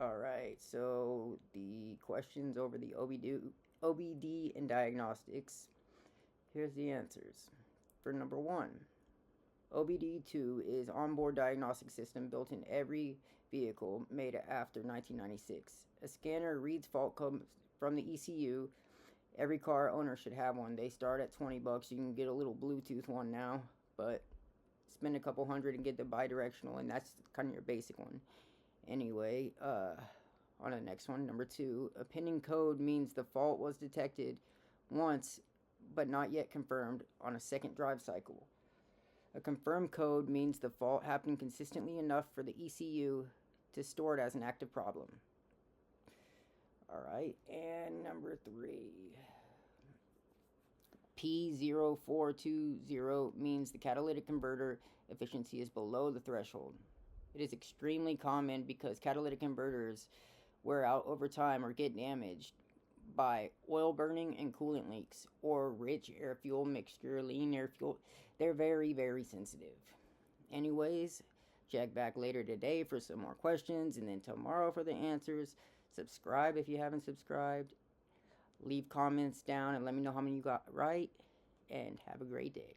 Alright, so the questions over the OBD and diagnostics. Here's the answers. For number 1, OBD2 is onboard diagnostic system built in every vehicle made after 1996. A scanner reads fault codes from the ECU. Every car owner should have one. They start at $20. You can get a little Bluetooth one now, but spend a couple hundred and get the bidirectional, and that's kind of your basic one. Anyway, on the next one, number 2, a pending code means the fault was detected once but not yet confirmed on a second drive cycle. A confirmed code means the fault happened consistently enough for the ECU to store it as an active problem. Alright, and number 3, P0420 means the catalytic converter efficiency is below the threshold. It is extremely common because catalytic converters wear out over time or get damaged by oil burning and coolant leaks or rich air fuel mixture, lean air fuel. They're very, very sensitive. Anyways, check back later today for some more questions and then tomorrow for the answers. Subscribe if you haven't subscribed. Leave comments down and let me know how many you got right. And have a great day.